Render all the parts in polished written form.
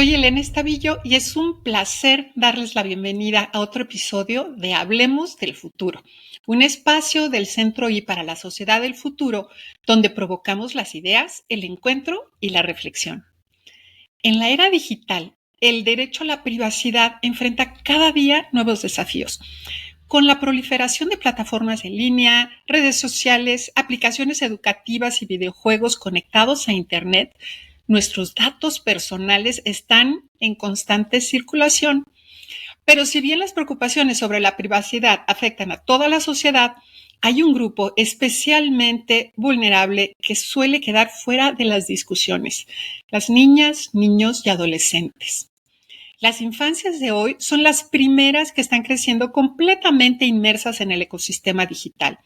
Soy Elena Estavillo y es un placer darles la bienvenida a otro episodio de Hablemos del Futuro, un espacio del Centro I para la Sociedad del Futuro donde provocamos las ideas, el encuentro y la reflexión. En la era digital, el derecho a la privacidad enfrenta cada día nuevos desafíos. Con la proliferación de plataformas en línea, redes sociales, aplicaciones educativas y videojuegos conectados a Internet, nuestros datos personales están en constante circulación. Pero si bien las preocupaciones sobre la privacidad afectan a toda la sociedad, hay un grupo especialmente vulnerable que suele quedar fuera de las discusiones: las niñas, niños y adolescentes. Las infancias de hoy son las primeras que están creciendo completamente inmersas en el ecosistema digital.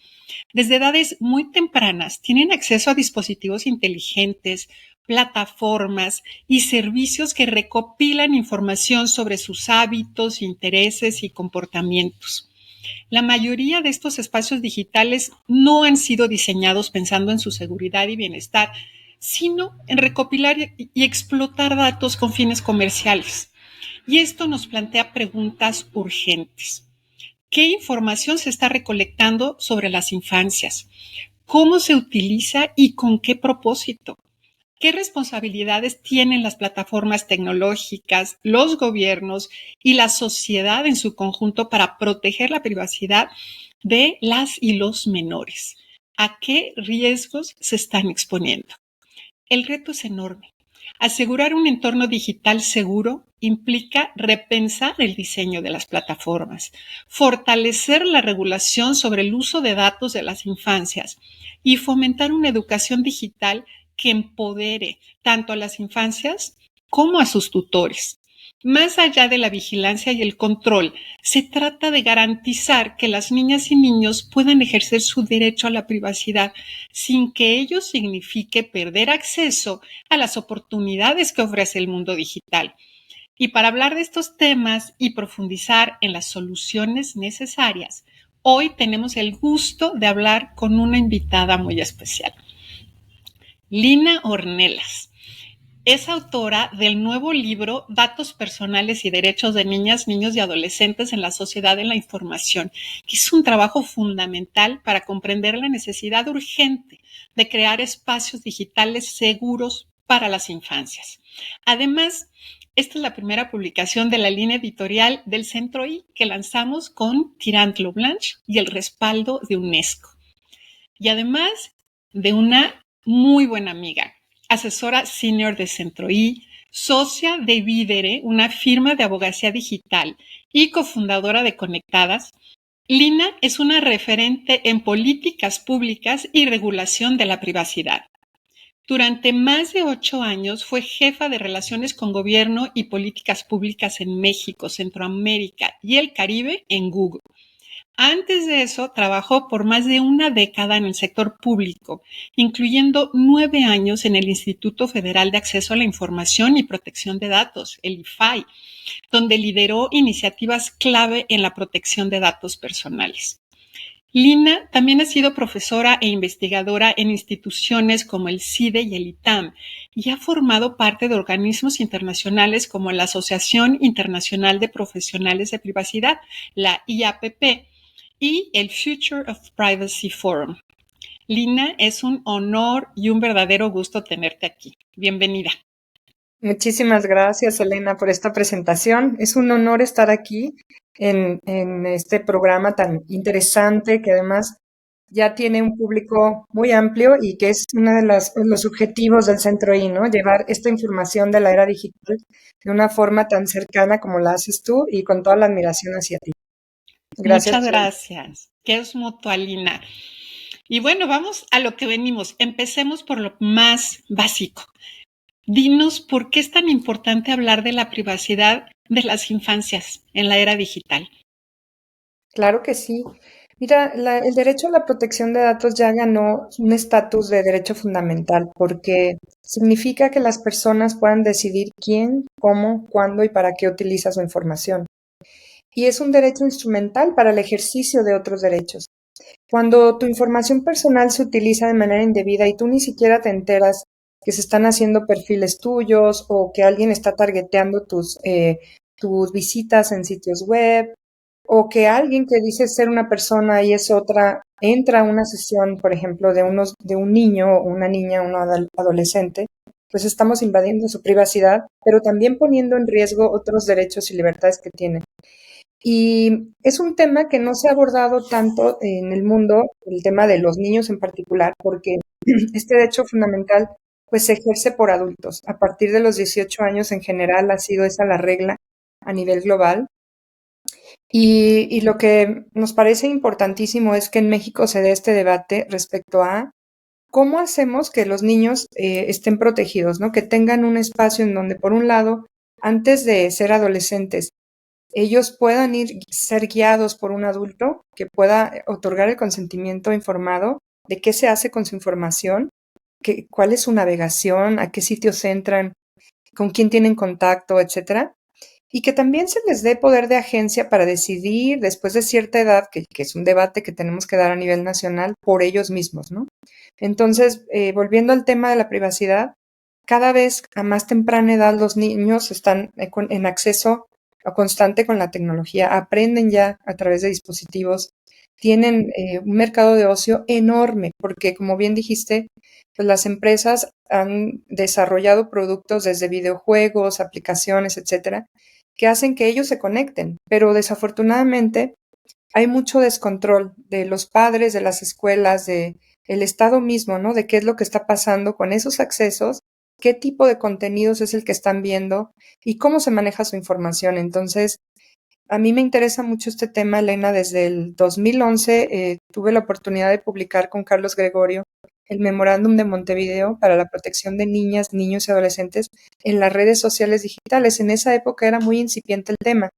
Desde edades muy tempranas tienen acceso a dispositivos inteligentes, plataformas y servicios que recopilan información sobre sus hábitos, intereses y comportamientos. La mayoría de estos espacios digitales no han sido diseñados pensando en su seguridad y bienestar, sino en recopilar y explotar datos con fines comerciales. Y esto nos plantea preguntas urgentes. ¿Qué información se está recolectando sobre las infancias? ¿Cómo se utiliza y con qué propósito? ¿Qué responsabilidades tienen las plataformas tecnológicas, los gobiernos y la sociedad en su conjunto para proteger la privacidad de las y los menores? ¿A qué riesgos se están exponiendo? El reto es enorme. Asegurar un entorno digital seguro implica repensar el diseño de las plataformas, fortalecer la regulación sobre el uso de datos de las infancias y fomentar una educación digital que empodere tanto a las infancias como a sus tutores. Más allá de la vigilancia y el control, se trata de garantizar que las niñas y niños puedan ejercer su derecho a la privacidad sin que ello signifique perder acceso a las oportunidades que ofrece el mundo digital. Y para hablar de estos temas y profundizar en las soluciones necesarias, hoy tenemos el gusto de hablar con una invitada muy especial, Lina Ornelas. Es autora del nuevo libro Datos personales y derechos de niñas, niños y adolescentes en la sociedad de la información, que es un trabajo fundamental para comprender la necesidad urgente de crear espacios digitales seguros para las infancias. Además, esta es la primera publicación de la línea editorial del Centro I que lanzamos con Tirant Lo Blanche y el respaldo de UNESCO. Y además de una muy buena amiga, asesora senior de Centro I, socia de Videre, una firma de abogacía digital, y cofundadora de Conectadas, Lina es una referente en políticas públicas y regulación de la privacidad. Durante más de 8 años fue jefa de relaciones con gobierno y políticas públicas en México, Centroamérica y el Caribe en Google. Antes de eso, trabajó por más de una década en el sector público, incluyendo 9 años en el Instituto Federal de Acceso a la Información y Protección de Datos, el IFAI, donde lideró iniciativas clave en la protección de datos personales. Lina también ha sido profesora e investigadora en instituciones como el CIDE y el ITAM y ha formado parte de organismos internacionales como la Asociación Internacional de Profesionales de Privacidad, la IAPP, y el Future of Privacy Forum. Lina, es un honor y un verdadero gusto tenerte aquí. Bienvenida. Muchísimas gracias, Elena, por esta presentación. Es un honor estar aquí en este programa tan interesante que además ya tiene un público muy amplio y que es uno de los objetivos del Centro I, ¿no? Llevar esta información de la era digital de una forma tan cercana como la haces tú y con toda la admiración hacia ti. Gracias. Muchas gracias. Que es mutua, Lina. Y bueno, vamos a lo que venimos. Empecemos por lo más básico. Dinos por qué es tan importante hablar de la privacidad de las infancias en la era digital. Claro que sí. Mira, el derecho a la protección de datos ya ganó un estatus de derecho fundamental porque significa que las personas puedan decidir quién, cómo, cuándo y para qué utiliza su información. Y es un derecho instrumental para el ejercicio de otros derechos. Cuando tu información personal se utiliza de manera indebida y tú ni siquiera te enteras que se están haciendo perfiles tuyos o que alguien está targeteando tus visitas en sitios web o que alguien que dice ser una persona y es otra entra a una sesión, por ejemplo, de un niño o una niña, un adolescente, pues estamos invadiendo su privacidad, pero también poniendo en riesgo otros derechos y libertades que tienen. Y es un tema que no se ha abordado tanto en el mundo, el tema de los niños en particular, porque este derecho fundamental pues se ejerce por adultos. A partir de los 18 años en general ha sido esa la regla a nivel global. Y lo que nos parece importantísimo es que en México se dé este debate respecto a cómo hacemos que los niños estén protegidos, ¿no? Que tengan un espacio en donde, por un lado, antes de ser adolescentes, ellos puedan ser guiados por un adulto que pueda otorgar el consentimiento informado de qué se hace con su información, cuál es su navegación, a qué sitios entran, con quién tienen contacto, etcétera. Y que también se les dé poder de agencia para decidir después de cierta edad, que es un debate que tenemos que dar a nivel nacional, por ellos mismos, ¿no? Entonces, volviendo al tema de la privacidad, cada vez a más temprana edad los niños están en acceso constante con la tecnología, aprenden ya a través de dispositivos, tienen un mercado de ocio enorme, porque como bien dijiste, pues las empresas han desarrollado productos desde videojuegos, aplicaciones, etcétera, que hacen que ellos se conecten, pero desafortunadamente hay mucho descontrol de los padres, de las escuelas, de el Estado mismo, ¿no? De qué es lo que está pasando con esos accesos, qué tipo de contenidos es el que están viendo y cómo se maneja su información. Entonces, a mí me interesa mucho este tema, Elena. Desde el 2011 tuve la oportunidad de publicar con Carlos Gregorio el Memorándum de Montevideo para la protección de niñas, niños y adolescentes en las redes sociales digitales. En esa época era muy incipiente el tema,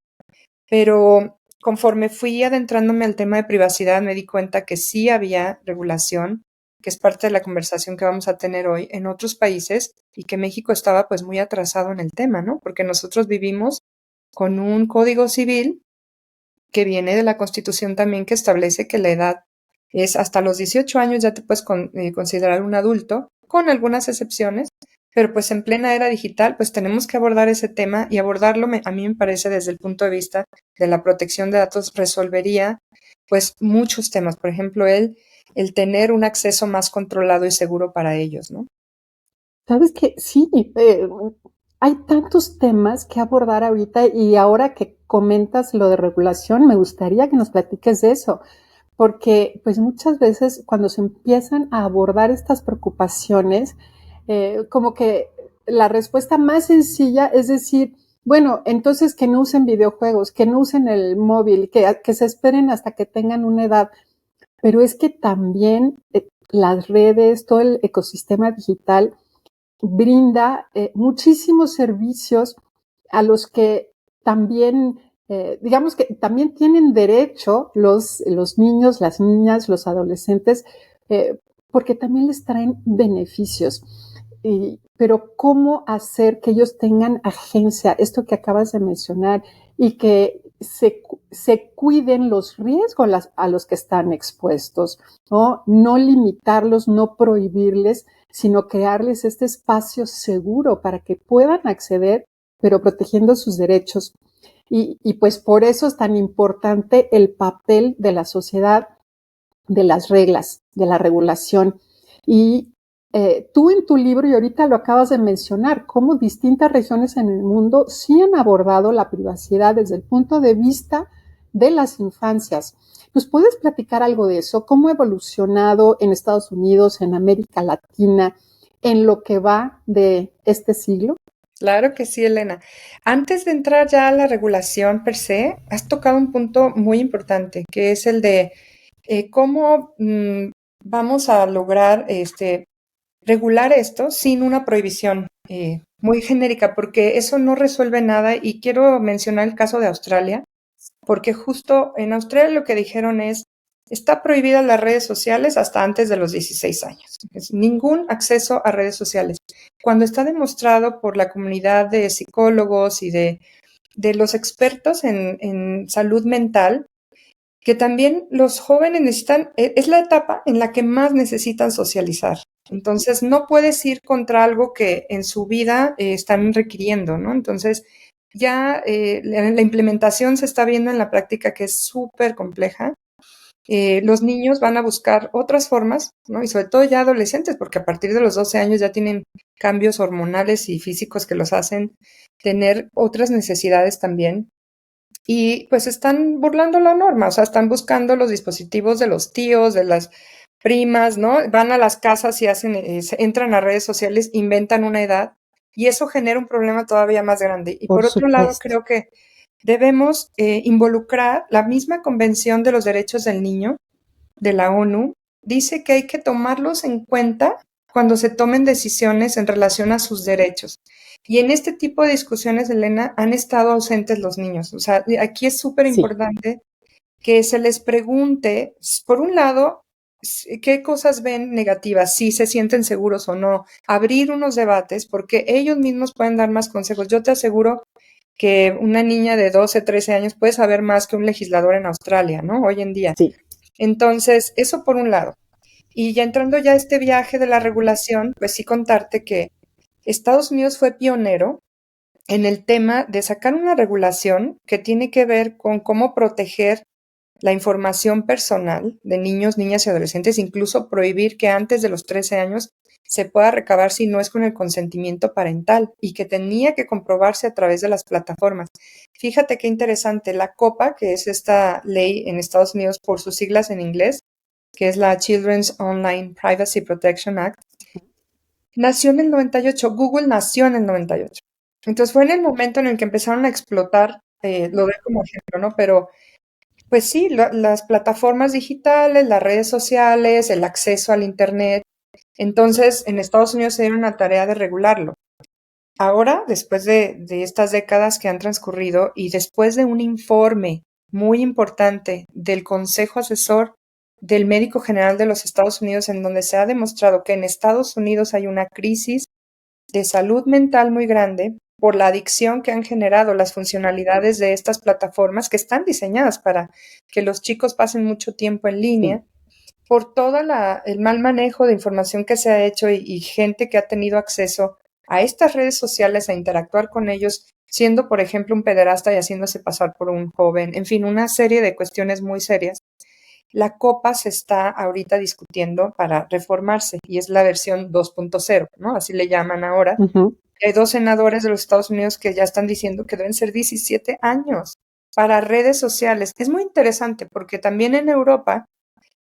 pero conforme fui adentrándome al tema de privacidad, me di cuenta que sí había regulación, que es parte de la conversación que vamos a tener hoy en otros países y que México estaba pues muy atrasado en el tema, ¿no? Porque nosotros vivimos con un código civil que viene de la Constitución también, que establece que la edad es hasta los 18 años ya te puedes considerar un adulto, con algunas excepciones, pero pues en plena era digital pues tenemos que abordar ese tema y abordarlo a mí me parece desde el punto de vista de la protección de datos resolvería pues muchos temas, por ejemplo el tener un acceso más controlado y seguro para ellos, ¿no? Sabes que sí, hay tantos temas que abordar ahorita y ahora que comentas lo de regulación, me gustaría que nos platiques de eso, porque pues muchas veces cuando se empiezan a abordar estas preocupaciones, como que la respuesta más sencilla es decir, bueno, entonces que no usen videojuegos, que no usen el móvil, que se esperen hasta que tengan una edad, pero es que también las redes, todo el ecosistema digital, brinda muchísimos servicios a los que también, digamos que también tienen derecho los niños, las niñas, los adolescentes, eh, porque también les traen beneficios. Pero ¿cómo hacer que ellos tengan agencia? Esto que acabas de mencionar y que se cuiden los riesgos a los que están expuestos, ¿no? No limitarlos, no prohibirles, sino crearles este espacio seguro para que puedan acceder, pero protegiendo sus derechos. Y pues por eso es tan importante el papel de la sociedad, de las reglas, de la regulación. Y tú en tu libro, y ahorita lo acabas de mencionar, cómo distintas regiones en el mundo sí han abordado la privacidad desde el punto de vista de las infancias. ¿Nos puedes platicar algo de eso? ¿Cómo ha evolucionado en Estados Unidos, en América Latina, en lo que va de este siglo? Claro que sí, Elena. Antes de entrar ya a la regulación per se, has tocado un punto muy importante, que es el de cómo vamos a lograr regular esto sin una prohibición muy genérica, porque eso no resuelve nada. Y quiero mencionar el caso de Australia, porque justo en Australia lo que dijeron es, está prohibidas las redes sociales hasta antes de los 16 años. Es ningún acceso a redes sociales. Cuando está demostrado por la comunidad de psicólogos y de los expertos en salud mental, que también los jóvenes necesitan, es la etapa en la que más necesitan socializar. Entonces, no puedes ir contra algo que en su vida están requiriendo, ¿no? Entonces, ya la implementación se está viendo en la práctica que es súper compleja. Los niños van a buscar otras formas, ¿no? Y sobre todo ya adolescentes, porque a partir de los 12 años ya tienen cambios hormonales y físicos que los hacen tener otras necesidades también. Y pues están burlando la norma, o sea, están buscando los dispositivos de los tíos, de las primas, ¿no? Van a las casas y hacen, entran a redes sociales, inventan una edad y eso genera un problema todavía más grande. Y por otro lado, creo que debemos involucrar la misma Convención de los Derechos del Niño de la ONU, dice que hay que tomarlos en cuenta cuando se tomen decisiones en relación a sus derechos. Y en este tipo de discusiones, Elena, han estado ausentes los niños. O sea, aquí es súper importante que se les pregunte, por un lado, qué cosas ven negativas, si se sienten seguros o no, abrir unos debates, porque ellos mismos pueden dar más consejos. Yo te aseguro que una niña de 12, 13 años puede saber más que un legislador en Australia, ¿no? Hoy en día. Sí. Entonces, eso por un lado. Y ya entrando ya a este viaje de la regulación, pues sí contarte que Estados Unidos fue pionero en el tema de sacar una regulación que tiene que ver con cómo proteger la información personal de niños, niñas y adolescentes, incluso prohibir que antes de los 13 años se pueda recabar si no es con el consentimiento parental y que tenía que comprobarse a través de las plataformas. Fíjate qué interesante, la COPA, que es esta ley en Estados Unidos por sus siglas en inglés, que es la Children's Online Privacy Protection Act, nació en el 98, Google nació en el 98. Entonces fue en el momento en el que empezaron a explotar, lo doy como ejemplo, ¿no? Pero pues sí, las plataformas digitales, las redes sociales, el acceso al Internet. Entonces, en Estados Unidos se dieron una tarea de regularlo. Ahora, después de estas décadas que han transcurrido y después de un informe muy importante del Consejo Asesor del Médico General de los Estados Unidos, en donde se ha demostrado que en Estados Unidos hay una crisis de salud mental muy grande por la adicción que han generado las funcionalidades de estas plataformas que están diseñadas para que los chicos pasen mucho tiempo en línea, por todo el mal manejo de información que se ha hecho y gente que ha tenido acceso a estas redes sociales, a interactuar con ellos, siendo, por ejemplo, un pederasta y haciéndose pasar por un joven, en fin, una serie de cuestiones muy serias. La COPA se está ahorita discutiendo para reformarse y es la versión 2.0, ¿no? Así le llaman ahora. Hay 2 senadores de los Estados Unidos que ya están diciendo que deben ser 17 años para redes sociales. Es muy interesante porque también en Europa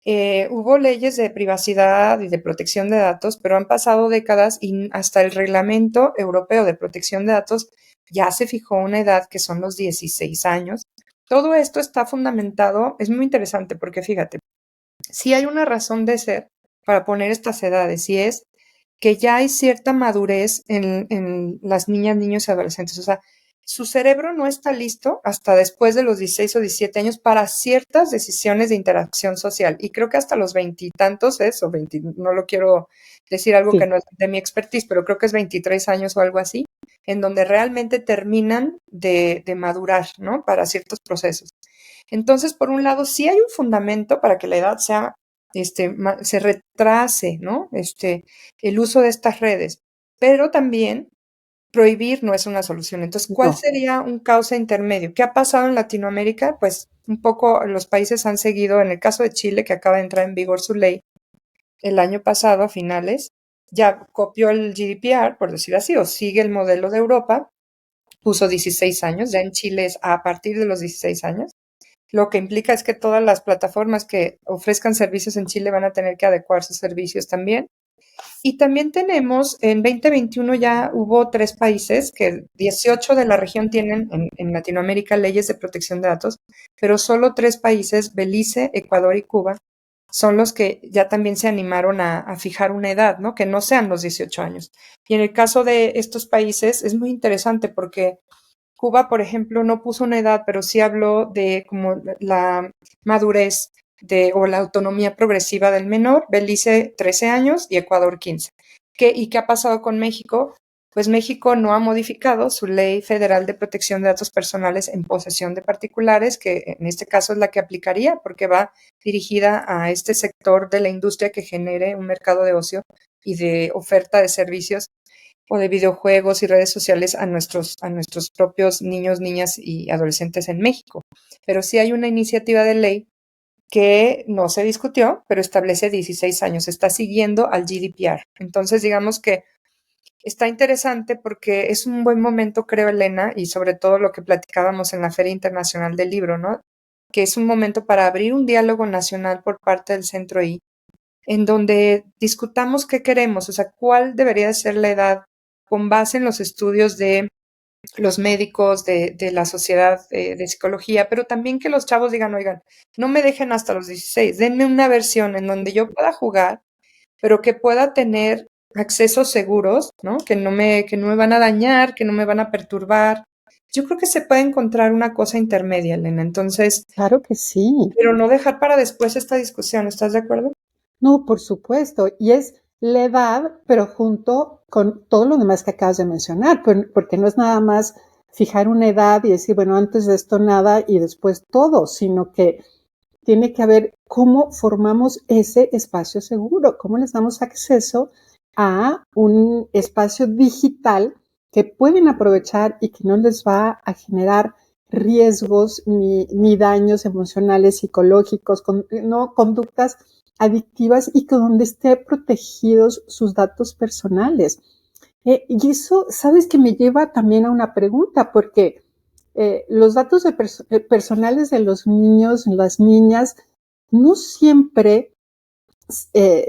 hubo leyes de privacidad y de protección de datos, pero han pasado décadas y hasta el reglamento europeo de protección de datos ya se fijó una edad que son los 16 años. Todo esto está fundamentado, es muy interesante porque fíjate, sí hay una razón de ser para poner estas edades y es que ya hay cierta madurez en las niñas, niños y adolescentes. O sea, su cerebro no está listo hasta después de los 16 o 17 años para ciertas decisiones de interacción social. Y creo que hasta los veintitantos o 20, no lo quiero decir algo que no es de mi expertise, pero creo que es 23 años o algo así, en donde realmente terminan de madurar, ¿no? Para ciertos procesos. Entonces, por un lado, sí hay un fundamento para que la edad sea se retrase, ¿no? El uso de estas redes, pero también prohibir no es una solución. Entonces, ¿cuál sería un cauce intermedio? ¿Qué ha pasado en Latinoamérica? Pues un poco los países han seguido, en el caso de Chile, que acaba de entrar en vigor su ley el año pasado, a finales, ya copió el GDPR, por decir así, o sigue el modelo de Europa, puso 16 años, ya en Chile es a partir de los 16 años. Lo que implica es que todas las plataformas que ofrezcan servicios en Chile van a tener que adecuar sus servicios también. Y también tenemos, en 2021 ya hubo 3 países, que 18 de la región tienen en Latinoamérica leyes de protección de datos, pero solo 3 países, Belice, Ecuador y Cuba, son los que ya también se animaron a fijar una edad, ¿no? Que no sean los 18 años. Y en el caso de estos países es muy interesante porque Cuba, por ejemplo, no puso una edad, pero sí habló de como la madurez o la autonomía progresiva del menor, Belice 13 años y Ecuador 15. ¿Y qué ha pasado con México? pues México no ha modificado su Ley Federal de Protección de Datos Personales en posesión de particulares, que en este caso es la que aplicaría porque va dirigida a este sector de la industria que genere un mercado de ocio y de oferta de servicios o de videojuegos y redes sociales a nuestros propios niños, niñas y adolescentes en México. Pero sí hay una iniciativa de ley que no se discutió, pero establece 16 años, está siguiendo al GDPR. Entonces, digamos que está interesante porque es un buen momento, creo, Elena, y sobre todo lo que platicábamos en la Feria Internacional del Libro, ¿no? Que es un momento para abrir un diálogo nacional por parte del Centro I, en donde discutamos qué queremos, o sea, cuál debería ser la edad con base en los estudios de los médicos, de la sociedad de psicología, pero también que los chavos digan, oigan, no me dejen hasta los 16, denme una versión en donde yo pueda jugar, pero que pueda tener accesos seguros, ¿no? Que no me van a dañar, que no me van a perturbar. Yo creo que se puede encontrar una cosa intermedia, Elena. Entonces, Claro que sí. pero no dejar para después esta discusión, ¿estás de acuerdo? No, por supuesto. Y es la edad, pero junto con todo lo demás que acabas de mencionar, porque no es nada más fijar una edad y decir, bueno, antes de esto nada y después todo, sino que tiene que haber cómo formamos ese espacio seguro, cómo les damos acceso a un espacio digital que pueden aprovechar y que no les va a generar riesgos ni daños emocionales, psicológicos, no conductas adictivas y que donde esté protegidos sus datos personales. Y eso, sabes que me lleva también a una pregunta, porque los datos personales de los niños, las niñas, no siempre,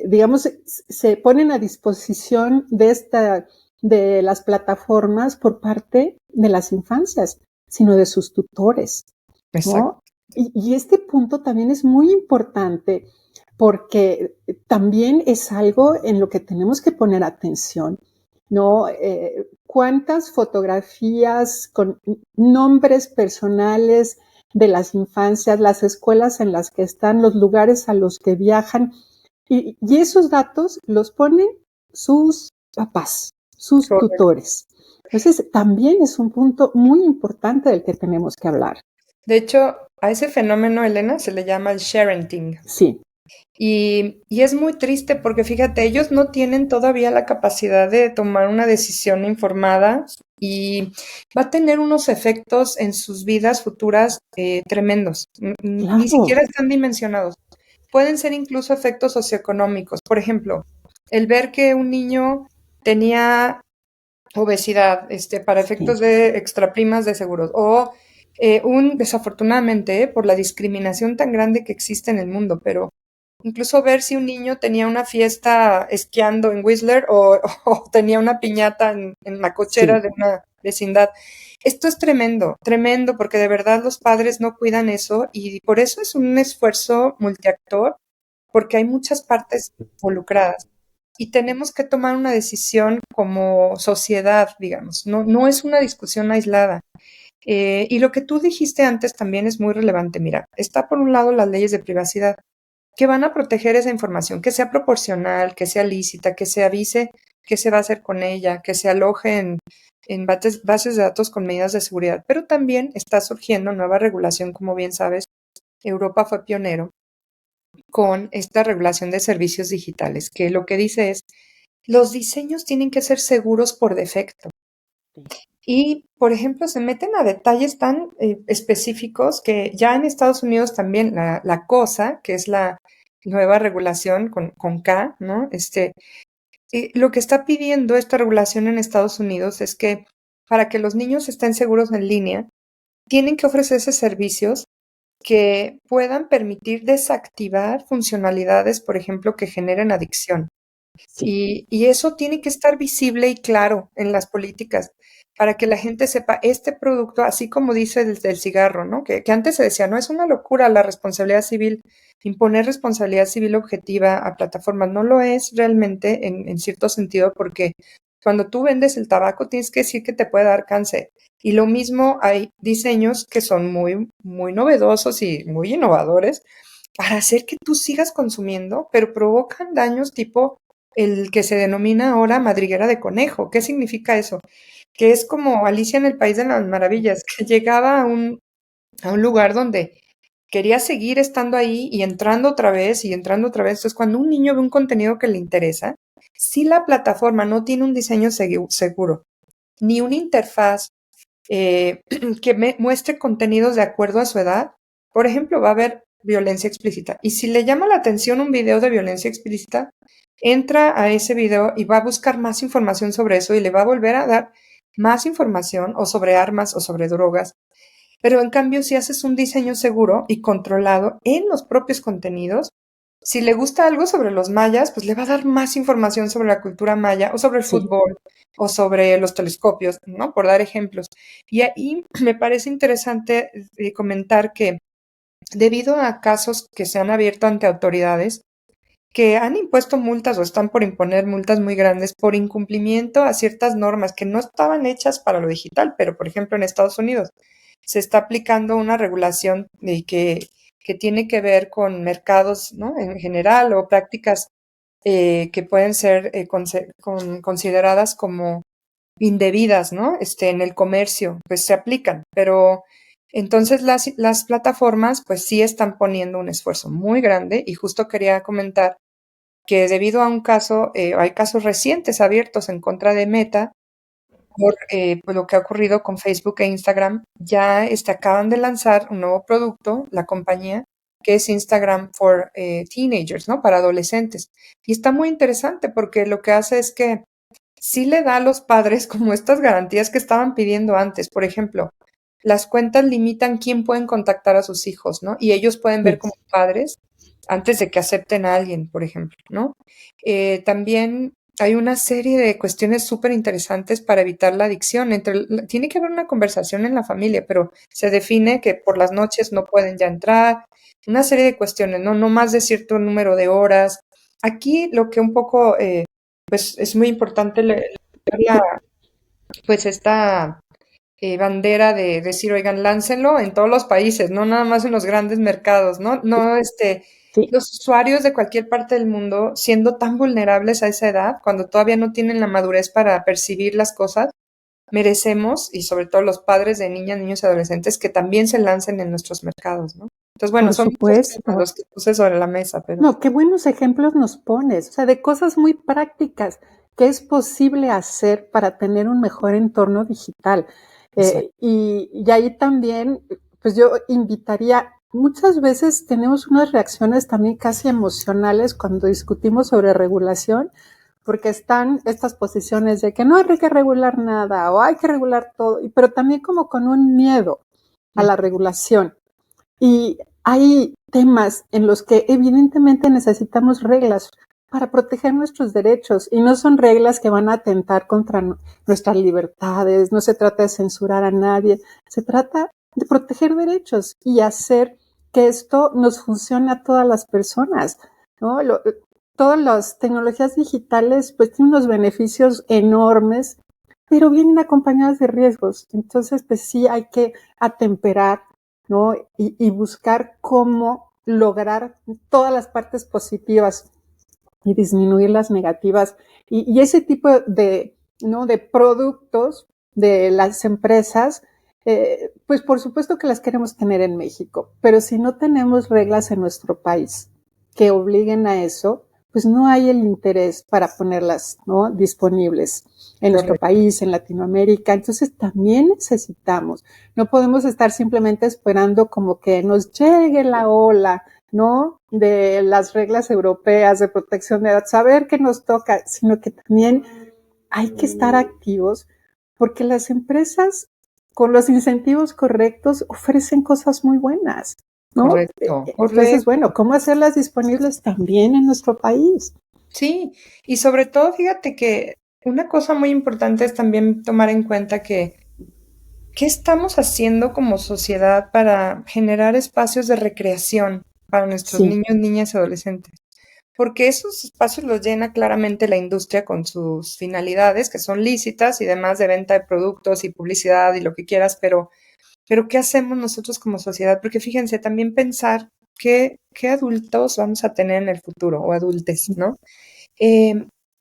digamos, se ponen a disposición de las plataformas por parte de las infancias, sino de sus tutores, Exacto. ¿no? Y este punto también es muy importante porque también es algo en lo que tenemos que poner atención, ¿no? ¿Cuántas fotografías con nombres personales de las infancias, las escuelas en las que están, los lugares a los que viajan? Y esos datos los ponen sus papás, sus Correcto. tutores. Entonces, también es un punto muy importante del que tenemos que hablar. De hecho, a ese fenómeno, Elena, se le llama el sharenting. Sí. Y es muy triste porque fíjate, ellos no tienen todavía la capacidad de tomar una decisión informada y va a tener unos efectos en sus vidas futuras tremendos. Ni Claro. siquiera están dimensionados. Pueden ser incluso efectos socioeconómicos. Por ejemplo, el ver que un niño tenía obesidad, para Sí. efectos de extraprimas de seguros, o desafortunadamente, por la discriminación tan grande que existe en el mundo, pero incluso ver si un niño tenía una fiesta esquiando en Whistler o tenía una piñata en la cochera Sí. de una vecindad. Esto es tremendo, tremendo, porque de verdad los padres no cuidan eso y por eso es un esfuerzo multiactor, porque hay muchas partes involucradas y tenemos que tomar una decisión como sociedad, digamos, no es una discusión aislada. Y lo que tú dijiste antes también es muy relevante. Mira, está por un lado las leyes de privacidad que van a proteger esa información, que sea proporcional, que sea lícita, que se avise qué se va a hacer con ella, que se aloje en bases de datos con medidas de seguridad. Pero también está surgiendo nueva regulación, como bien sabes, Europa fue pionero con esta regulación de servicios digitales, que lo que dice es, los diseños tienen que ser seguros por defecto. Y, por ejemplo, se meten a detalles tan específicos que ya en Estados Unidos también la COSA, que es la nueva regulación con K, ¿no? Lo que está pidiendo esta regulación en Estados Unidos es que para que los niños estén seguros en línea, tienen que ofrecerse servicios que puedan permitir desactivar funcionalidades, por ejemplo, que generen adicción. Sí. Y eso tiene que estar visible y claro en las políticas para que la gente sepa este producto, así como dice desde el cigarro, ¿no? Que antes se decía, no es una locura la responsabilidad civil, imponer responsabilidad civil objetiva a plataformas. No lo es realmente en cierto sentido, porque cuando tú vendes el tabaco tienes que decir que te puede dar cáncer. Y lo mismo hay diseños que son muy, muy novedosos y muy innovadores para hacer que tú sigas consumiendo, pero provocan daños tipo el que se denomina ahora madriguera de conejo. ¿Qué significa eso? Que es como Alicia en el País de las Maravillas, que llegaba a un lugar donde quería seguir estando ahí y entrando otra vez y entrando otra vez. Entonces, cuando un niño ve un contenido que le interesa, si la plataforma no tiene un diseño seguro, ni una interfaz que muestre contenidos de acuerdo a su edad, por ejemplo, va a haber violencia explícita. Y si le llama la atención un video de violencia explícita, entra a ese video y va a buscar más información sobre eso y le va a volver a dar más información o sobre armas o sobre drogas. Pero en cambio, si haces un diseño seguro y controlado en los propios contenidos, si le gusta algo sobre los mayas, pues le va a dar más información sobre la cultura maya o sobre el Sí. fútbol o sobre los telescopios, ¿no? Por dar ejemplos. Y ahí me parece interesante comentar que debido a casos que se han abierto ante autoridades que han impuesto multas o están por imponer multas muy grandes por incumplimiento a ciertas normas que no estaban hechas para lo digital, pero por ejemplo en Estados Unidos se está aplicando una regulación que tiene que ver con mercados, ¿no? En general o prácticas que pueden ser consideradas como indebidas, ¿no? En el comercio, pues se aplican, pero entonces las plataformas pues sí están poniendo un esfuerzo muy grande y justo quería comentar que debido a un caso, hay casos recientes abiertos en contra de Meta por lo que ha ocurrido con Facebook e Instagram. Ya acaban de lanzar un nuevo producto, la compañía, que es Instagram for Teenagers, ¿no? Para adolescentes. Y está muy interesante porque lo que hace es que sí le da a los padres como estas garantías que estaban pidiendo antes. Por ejemplo, las cuentas limitan quién pueden contactar a sus hijos, ¿no? Y ellos pueden ver Sí. como padres antes de que acepten a alguien, por ejemplo, ¿no? También hay una serie de cuestiones súper interesantes para evitar la adicción. Tiene que haber una conversación en la familia, pero se define que por las noches no pueden ya entrar. Una serie de cuestiones, ¿no? No más de cierto número de horas. Aquí lo que un poco pues es muy importante pues esta bandera de decir, oigan, láncenlo en todos los países, no nada más en los grandes mercados, ¿no? No, Sí. los usuarios de cualquier parte del mundo, siendo tan vulnerables a esa edad, cuando todavía no tienen la madurez para percibir las cosas, merecemos, y sobre todo los padres de niñas, niños y adolescentes, que también se lancen en nuestros mercados, ¿no? Entonces, bueno, Por son muchos temas supuesto. los que puse sobre la mesa, pero No, qué buenos ejemplos nos pones, o sea, de cosas muy prácticas que es posible hacer para tener un mejor entorno digital. exacto. Y ahí también, pues yo invitaría, muchas veces tenemos unas reacciones también casi emocionales cuando discutimos sobre regulación, porque están estas posiciones de que no hay que regular nada o hay que regular todo, pero también como con un miedo a la regulación. Y hay temas en los que evidentemente necesitamos reglas para proteger nuestros derechos y no son reglas que van a atentar contra nuestras libertades, no se trata de censurar a nadie, se trata de proteger derechos y hacer que esto nos funcione a todas las personas, ¿no? Todas las tecnologías digitales pues tienen unos beneficios enormes, pero vienen acompañadas de riesgos. Entonces, pues sí hay que atemperar, ¿no? Y buscar cómo lograr todas las partes positivas y disminuir las negativas. Y ese tipo de, ¿no? de productos de las empresas, pues por supuesto que las queremos tener en México, pero si no tenemos reglas en nuestro país que obliguen a eso, pues no hay el interés para ponerlas, ¿no? disponibles en nuestro Correcto. país, en Latinoamérica. Entonces también necesitamos, no podemos estar simplemente esperando como que nos llegue la ola, ¿no? De las reglas europeas de protección de datos, saber qué nos toca, sino que también hay que estar activos porque las empresas con los incentivos correctos ofrecen cosas muy buenas, ¿no? Correcto, Entonces, correcto. bueno, ¿cómo hacerlas disponibles también en nuestro país? Sí, y sobre todo, fíjate que una cosa muy importante es también tomar en cuenta que ¿qué estamos haciendo como sociedad para generar espacios de recreación para nuestros Sí, niños, niñas y adolescentes? Porque esos espacios los llena claramente la industria con sus finalidades, que son lícitas y demás de venta de productos y publicidad y lo que quieras, pero ¿qué hacemos nosotros como sociedad? Porque fíjense, también pensar qué adultos vamos a tener en el futuro o adultes, ¿no?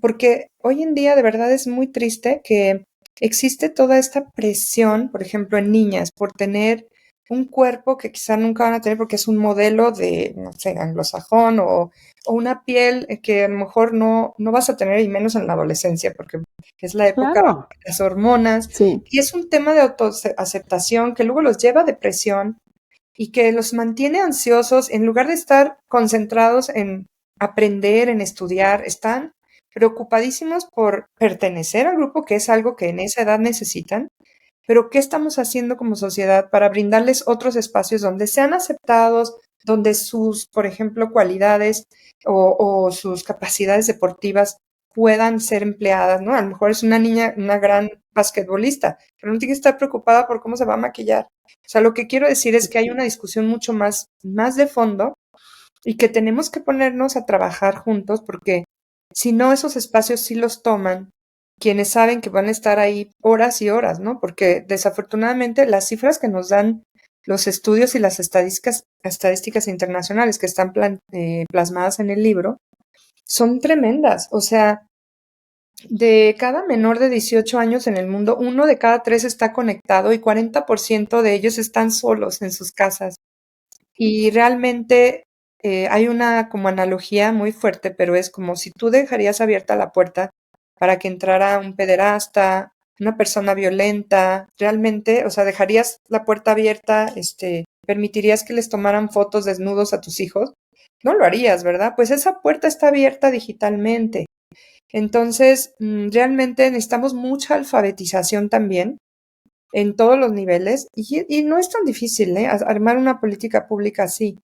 porque hoy en día de verdad es muy triste que existe toda esta presión, por ejemplo, en niñas, por tener un cuerpo que quizá nunca van a tener porque es un modelo de, no sé, anglosajón o una piel que a lo mejor no vas a tener y menos en la adolescencia porque es la época Claro, de las hormonas sí. y es un tema de autoaceptación que luego los lleva a depresión y que los mantiene ansiosos en lugar de estar concentrados en aprender, en estudiar, están preocupadísimos por pertenecer al grupo, que es algo que en esa edad necesitan, pero ¿qué estamos haciendo como sociedad para brindarles otros espacios donde sean aceptados, donde sus, por ejemplo, cualidades o sus capacidades deportivas puedan ser empleadas, ¿no? A lo mejor es una niña, una gran basquetbolista, pero no tiene que estar preocupada por cómo se va a maquillar. O sea, lo que quiero decir es que hay una discusión mucho más de fondo y que tenemos que ponernos a trabajar juntos porque si no, esos espacios sí los toman quienes saben que van a estar ahí horas y horas, ¿no? Porque desafortunadamente las cifras que nos dan los estudios y las estadísticas internacionales que están plasmadas en el libro son tremendas. O sea, de cada menor de 18 años en el mundo, uno de cada tres está conectado y 40% de ellos están solos en sus casas. Y realmente hay una como analogía muy fuerte, pero es como si tú dejarías abierta la puerta para que entrara un pederasta, una persona violenta, realmente, o sea, dejarías la puerta abierta, permitirías que les tomaran fotos desnudos a tus hijos, no lo harías, ¿verdad? Pues esa puerta está abierta digitalmente. Entonces, realmente necesitamos mucha alfabetización también en todos los niveles y no es tan difícil, ¿eh? Armar una política pública así,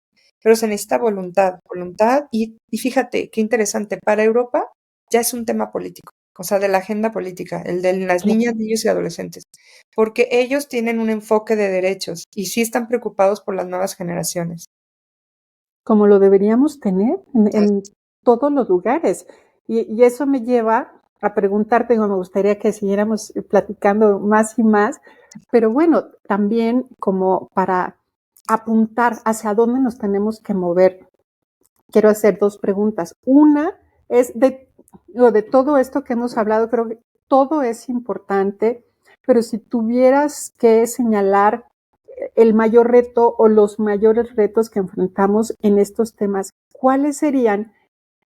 pero se necesita voluntad y fíjate, qué interesante, para Europa ya es un tema político, o sea, de la agenda política, el de las niñas, niños y adolescentes, porque ellos tienen un enfoque de derechos y sí están preocupados por las nuevas generaciones. Como lo deberíamos tener Así en todos los lugares. Y eso me lleva a preguntarte, digo, me gustaría que siguiéramos platicando más y más, pero bueno, también como para apuntar hacia dónde nos tenemos que mover, quiero hacer dos preguntas. Una es de todo esto que hemos hablado, creo que todo es importante, pero si tuvieras que señalar el mayor reto o los mayores retos que enfrentamos en estos temas, ¿cuáles serían?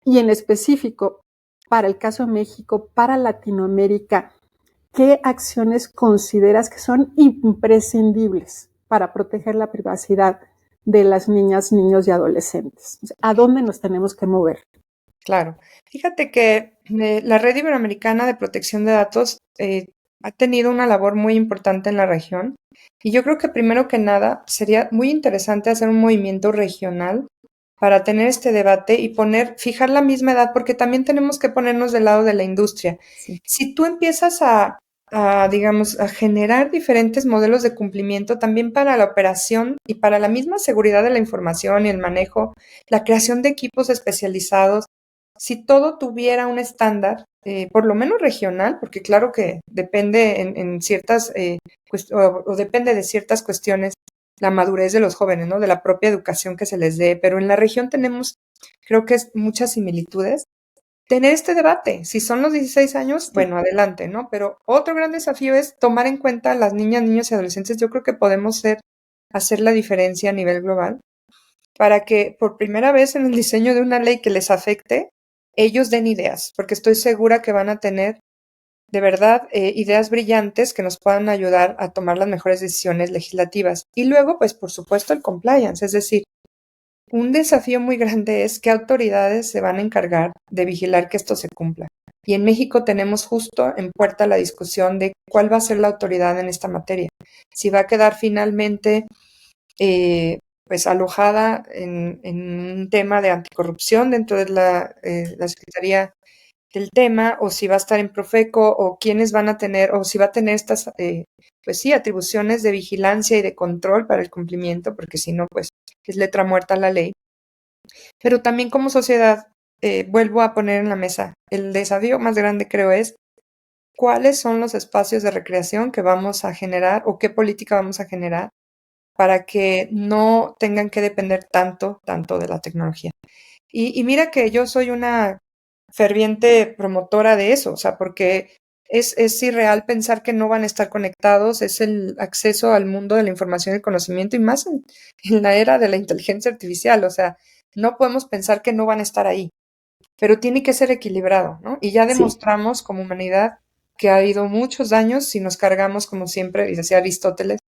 Y en específico, para el caso de México, para Latinoamérica, ¿qué acciones consideras que son imprescindibles para proteger la privacidad de las niñas, niños y adolescentes? ¿A dónde nos tenemos que mover? claro. Fíjate que la Red Iberoamericana de Protección de Datos ha tenido una labor muy importante en la región y yo creo que primero que nada sería muy interesante hacer un movimiento regional para tener este debate y fijar la misma edad, porque también tenemos que ponernos del lado de la industria. Sí. Si tú empiezas digamos, a generar diferentes modelos de cumplimiento también para la operación y para la misma seguridad de la información y el manejo, la creación de equipos especializados, si todo tuviera un estándar, por lo menos regional, porque claro que depende en ciertas, o depende de ciertas cuestiones la madurez de los jóvenes, ¿no? De la propia educación que se les dé, pero en la región tenemos, creo que es muchas similitudes. Tener este debate, si son los 16 años, Sí. bueno, adelante, ¿no? Pero otro gran desafío es tomar en cuenta a las niñas, niños y adolescentes. Yo creo que podemos hacer la diferencia a nivel global para que por primera vez en el diseño de una ley que les afecte, ellos den ideas, porque estoy segura que van a tener de verdad ideas brillantes que nos puedan ayudar a tomar las mejores decisiones legislativas. Y luego, pues por supuesto, el compliance, es decir, un desafío muy grande es qué autoridades se van a encargar de vigilar que esto se cumpla. Y en México tenemos justo en puerta la discusión de cuál va a ser la autoridad en esta materia. Si va a quedar finalmente pues alojada en un tema de anticorrupción dentro de la Secretaría del tema, o si va a estar en Profeco, o quiénes van a tener, o si va a tener estas, pues sí, atribuciones de vigilancia y de control para el cumplimiento, porque si no, pues es letra muerta la ley. Pero también como sociedad, vuelvo a poner en la mesa, el desafío más grande creo es cuáles son los espacios de recreación que vamos a generar o qué política vamos a generar para que no tengan que depender tanto de la tecnología. Y mira que yo soy una ferviente promotora de eso, o sea, porque es irreal pensar que no van a estar conectados, es el acceso al mundo de la información y el conocimiento y más en la era de la inteligencia artificial, o sea, no podemos pensar que no van a estar ahí, pero tiene que ser equilibrado, ¿no? Y ya Sí. demostramos como humanidad que ha habido muchos daños si nos cargamos, como siempre, y decía Aristóteles,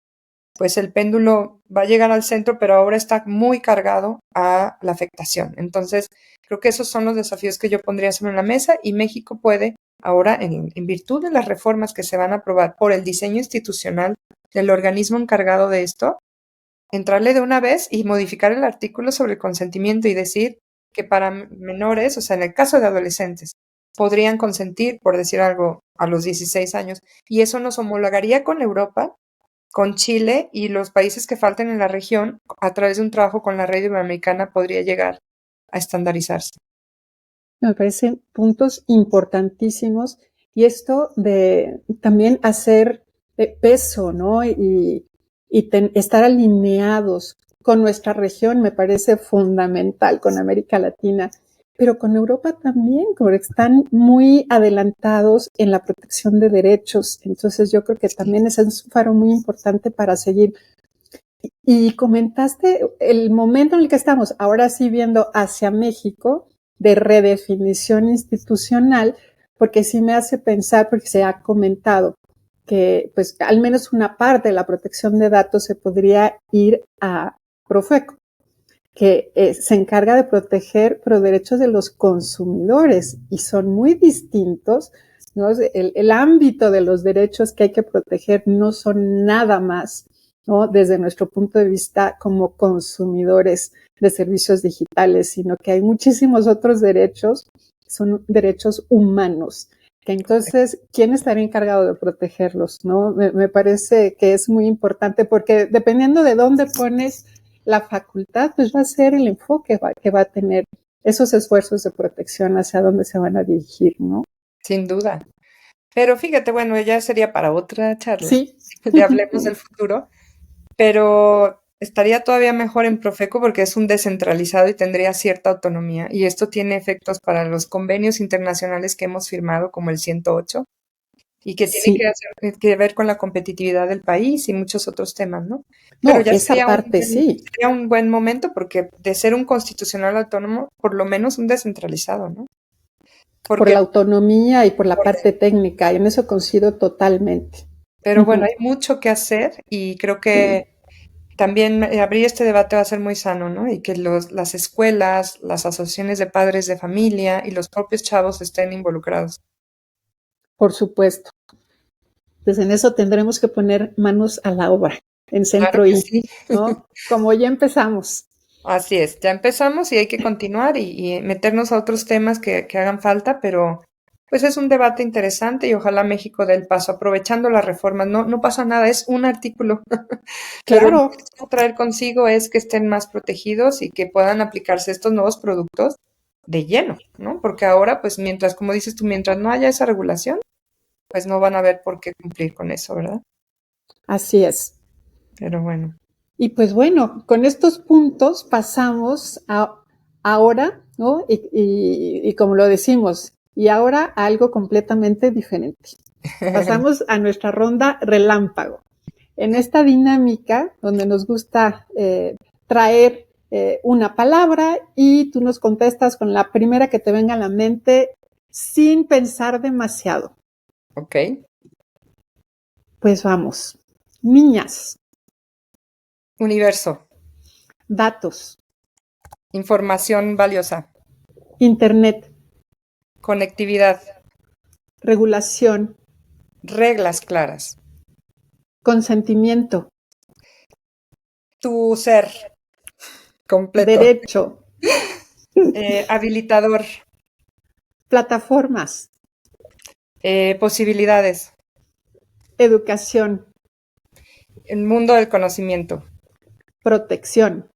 pues el péndulo va a llegar al centro, pero ahora está muy cargado a la afectación. Entonces, creo que esos son los desafíos que yo pondría sobre la mesa y México puede ahora, en virtud de las reformas que se van a aprobar por el diseño institucional del organismo encargado de esto, entrarle de una vez y modificar el artículo sobre el consentimiento y decir que para menores, o sea, en el caso de adolescentes, podrían consentir, por decir algo, a los 16 años, y eso nos homologaría con Europa, con Chile y los países que falten en la región, a través de un trabajo con la red iberoamericana, podría llegar a estandarizarse. Me parecen puntos importantísimos y esto de también hacer peso, ¿no? Y estar alineados con nuestra región me parece fundamental, con América Latina, pero con Europa también, porque están muy adelantados en la protección de derechos. Entonces yo creo que también ese es un faro muy importante para seguir. Y comentaste el momento en el que estamos, ahora sí viendo hacia México, de redefinición institucional, porque sí me hace pensar, porque se ha comentado que pues al menos una parte de la protección de datos se podría ir a Profeco, que se encarga de proteger los derechos de los consumidores y son muy distintos, ¿no? El ámbito de los derechos que hay que proteger no son nada más, ¿no? Desde nuestro punto de vista como consumidores de servicios digitales, sino que hay muchísimos otros derechos, son derechos humanos, que entonces, ¿quién estaría encargado de protegerlos? ¿No? Me parece que es muy importante porque dependiendo de dónde pones la facultad, pues va a ser el enfoque que va a tener esos esfuerzos de protección hacia dónde se van a dirigir, ¿no? Sin duda. Pero fíjate, bueno, ya sería para otra charla, Sí. de Hablemos del Futuro, pero estaría todavía mejor en Profeco porque es un descentralizado y tendría cierta autonomía. Y esto tiene efectos para los convenios internacionales que hemos firmado, como el 108, y que tiene Sí. que ver con la competitividad del país y muchos otros temas, ¿no? Pero No, ya esa parte sí. sería un buen momento porque de ser un constitucional autónomo, por lo menos un descentralizado, ¿no? Por la Porque, autonomía y por la parte técnica, y en eso coincido totalmente. pero bueno, Uh-huh. hay mucho que hacer y creo Sí, que también abrir este debate va a ser muy sano, ¿no? Y que las escuelas, las asociaciones de padres de familia y los propios chavos estén involucrados. por supuesto. Pues en eso tendremos que poner manos a la obra en Claro Centro que I, sí. ¿no? Como ya empezamos. Así es, ya empezamos y hay que continuar y meternos a otros temas que hagan falta, pero pues es un debate interesante y ojalá México dé el paso aprovechando las reformas. No, no pasa nada, es un artículo, pero lo Claro, que va a traer consigo es que estén más protegidos y que puedan aplicarse estos nuevos productos de lleno, ¿no? Porque ahora, pues mientras, como dices tú, mientras no haya esa regulación, pues no van a ver por qué cumplir con eso, ¿verdad? así es. Pero bueno, Y pues bueno, con estos puntos pasamos a ahora, ¿no? Y como lo decimos, y ahora a algo completamente diferente. Pasamos a nuestra ronda relámpago. En esta dinámica donde nos gusta traer una palabra y tú nos contestas con la primera que te venga a la mente sin pensar demasiado. ok. Pues vamos. Niñas, Universo, datos, información valiosa, internet, conectividad, regulación, reglas claras, consentimiento, tu ser completo, derecho, habilitador, plataformas, posibilidades, educación, el mundo del conocimiento, protección.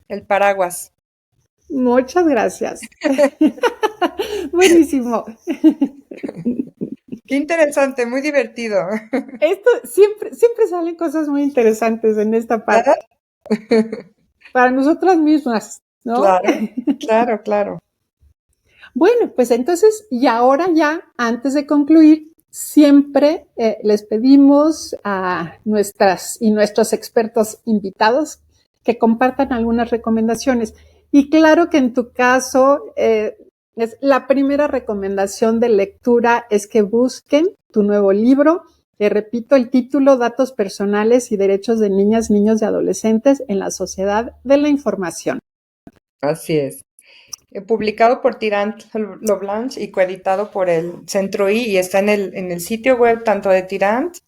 el paraguas. Muchas gracias. Buenísimo. Qué interesante, muy divertido. Esto siempre salen cosas muy interesantes en esta parte. ¿Verdad? Para nosotras mismas, ¿no? Claro, claro, claro. Bueno, pues entonces, y ahora ya, antes de concluir, siempre les pedimos a nuestros expertos invitados que compartan algunas recomendaciones. Y claro que en tu caso, la primera recomendación de lectura es que busquen tu nuevo libro. Repito el título: Datos personales y derechos de niñas, niños y adolescentes en la sociedad de la información. Así es. Publicado por Tirant Lo Blanche y coeditado por el Centro I, y está en el sitio web tanto de Tirant,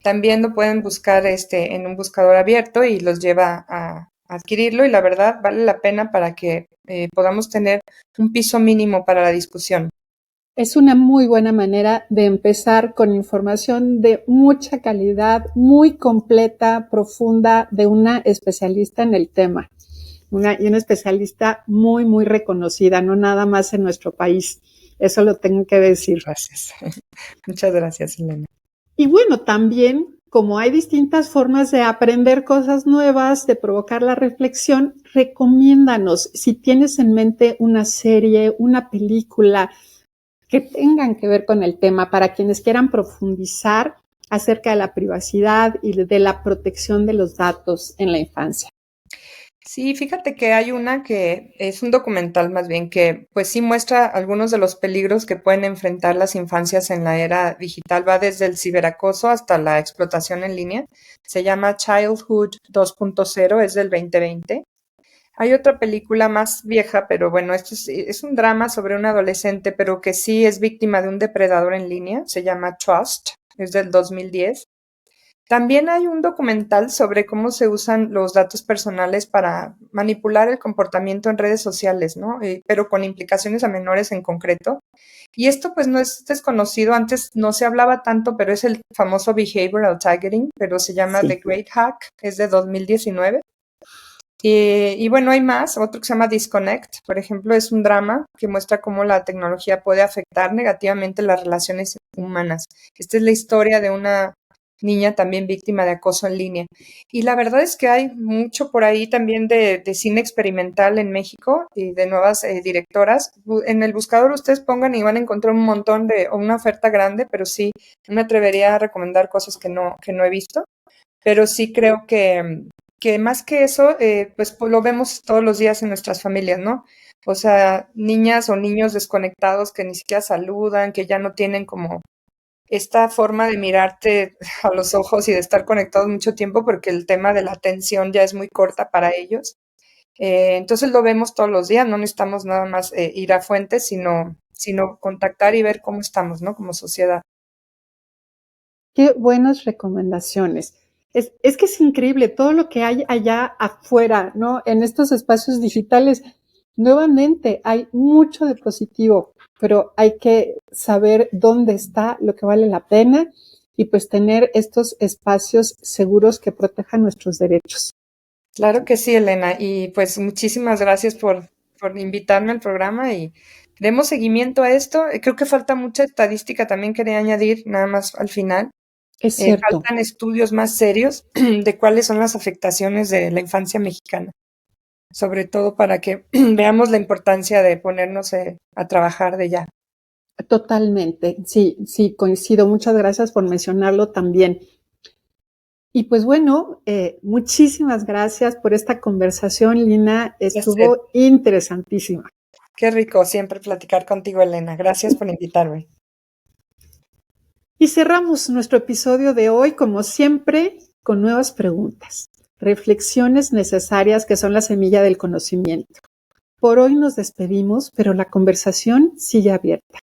también lo pueden buscar en un buscador abierto y los lleva a adquirirlo, y la verdad vale la pena para que podamos tener un piso mínimo para la discusión. Es una muy buena manera de empezar con información de mucha calidad, muy completa, profunda, de una especialista en el tema. Y una especialista muy, muy reconocida, no nada más en nuestro país. Eso lo tengo que decir. Gracias. Muchas gracias, Elena. Y bueno, también, como hay distintas formas de aprender cosas nuevas, de provocar la reflexión, recomiéndanos si tienes en mente una serie, una película que tengan que ver con el tema, para quienes quieran profundizar acerca de la privacidad y de la protección de los datos en la infancia. Sí, fíjate que hay una que es un documental más bien, que pues sí muestra algunos de los peligros que pueden enfrentar las infancias en la era digital. Va desde el ciberacoso hasta la explotación en línea. Se llama Childhood 2.0, es del 2020. Hay otra película más vieja, pero bueno, esto es un drama sobre un adolescente, pero que sí es víctima de un depredador en línea. Se llama Trust, es del 2010. También hay un documental sobre cómo se usan los datos personales para manipular el comportamiento en redes sociales, ¿no? Pero con implicaciones a menores en concreto. Y esto pues no es desconocido, antes no se hablaba tanto, pero es el famoso behavioral targeting, pero se llama The Great Hack, es de 2019. Y bueno, hay más, otro que se llama Disconnect, por ejemplo, es un drama que muestra cómo la tecnología puede afectar negativamente las relaciones humanas. Esta es la historia de una niña también víctima de acoso en línea. Y la verdad es que hay mucho por ahí también de cine experimental en México y de nuevas directoras. En el buscador ustedes pongan y van a encontrar un montón o una oferta grande, pero sí, no me atrevería a recomendar cosas que no he visto. Pero sí creo que más que eso, pues lo vemos todos los días en nuestras familias, ¿no? O sea, niñas o niños desconectados que ni siquiera saludan, que ya no tienen como esta forma de mirarte a los ojos y de estar conectados mucho tiempo, porque el tema de la atención ya es muy corta para ellos. Entonces lo vemos todos los días, no necesitamos nada más ir a fuentes, sino contactar y ver cómo estamos, ¿no? Como sociedad. Qué buenas recomendaciones. Es que es increíble todo lo que hay allá afuera, ¿no? En estos espacios digitales. Nuevamente, hay mucho de positivo, pero hay que saber dónde está lo que vale la pena y pues tener estos espacios seguros que protejan nuestros derechos. Claro que sí, Elena. Y pues muchísimas gracias por invitarme al programa y demos seguimiento a esto. Creo que falta mucha estadística, también quería añadir nada más al final. Es cierto. Faltan estudios más serios de cuáles son las afectaciones de la infancia mexicana, sobre todo para que veamos la importancia de ponernos a trabajar de ya. Totalmente. Sí, sí, coincido. Muchas gracias por mencionarlo también. Y pues bueno, muchísimas gracias por esta conversación, Lina. Estuvo interesantísima. Qué rico siempre platicar contigo, Elena. Gracias por invitarme. Y cerramos nuestro episodio de hoy, como siempre, con nuevas preguntas, reflexiones necesarias que son la semilla del conocimiento. Por hoy nos despedimos, pero la conversación sigue abierta,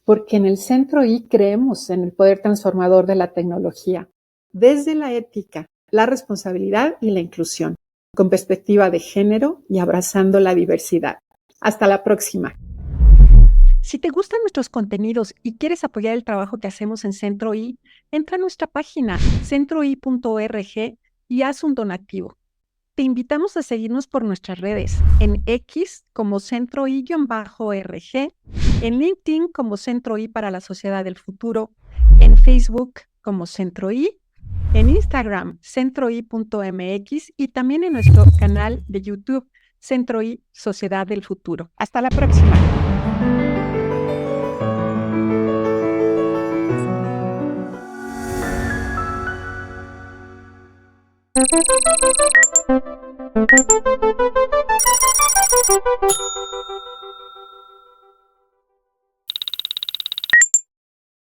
porque en el Centro I creemos en el poder transformador de la tecnología, desde la ética, la responsabilidad y la inclusión, con perspectiva de género y abrazando la diversidad. Hasta la próxima. Si te gustan nuestros contenidos y quieres apoyar el trabajo que hacemos en Centro I, entra a nuestra página centroi.org y haz un donativo. Te invitamos a seguirnos por nuestras redes, en X como Centro I-RG, en LinkedIn como Centro I para la Sociedad del Futuro, en Facebook como Centro I, en Instagram centroi.mx y también en nuestro canal de YouTube Centro I Sociedad del Futuro. Hasta la próxima.